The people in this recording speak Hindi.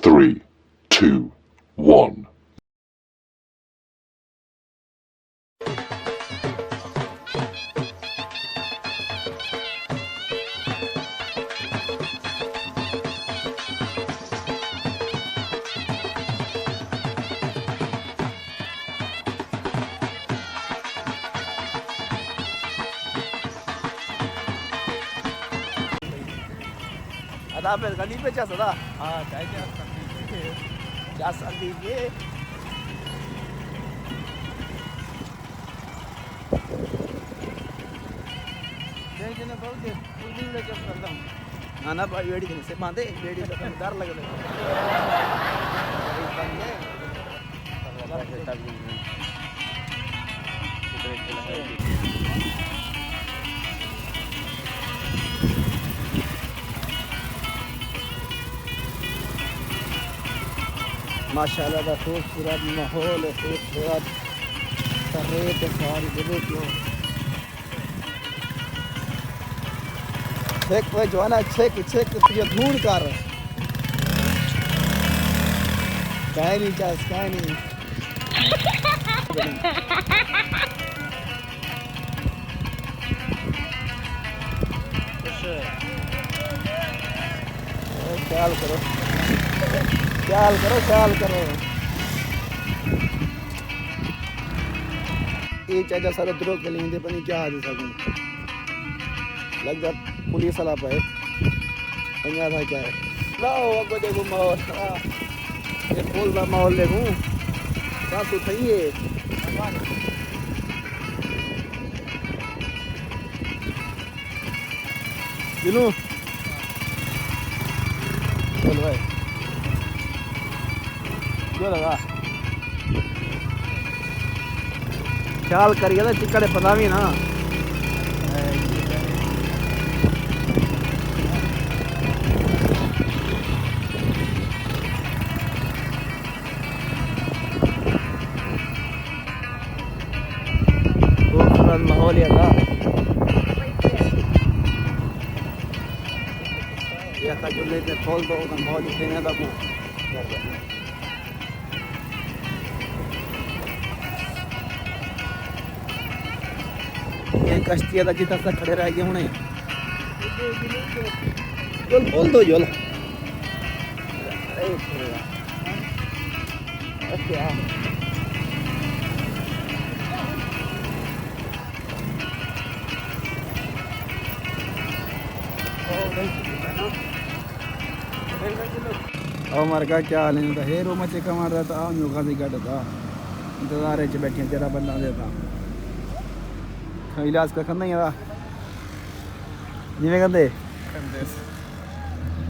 3, 2, 1. अदा फिर गली पे जा सदा हाँ जा सकती है ना ना भाई वेड़ी से बांधे वेड़ी डर लग माशाल्लाह का खूबसूरत माहौल है खूबसूरत रेत सारी जगह क्यों छेक पे जो है ना छेक ये ढूंढ कर कहीं नहीं चाहे कहीं नहीं ख्याल करो ख्याल करो ये चाचा सारे द्रोह के लिए पता नहीं क्या हाल सकूँ लग जा पुलिस वाला पे पंजा था क्या है लाओ अब देखो माहौल ये फूल का माहौल देखूँ साफ सुथरी है दिनू बोल भाई क्यों लगा ख्याल करिए ना चिकड़े पता भी ना खूबसूरत माहौल ये था जुल्ले पे खोल दो माहौल खेलने का कश्ती का जितना तक खड़े रह गए होने चल खोल दो जोल अच्छा हमारे का क्या हाल है हेरो मचे कमा रहा था गाजी घाट था इंतजार च बैठे तेरा बंदा देता इलाज का करना ही जिमें कहते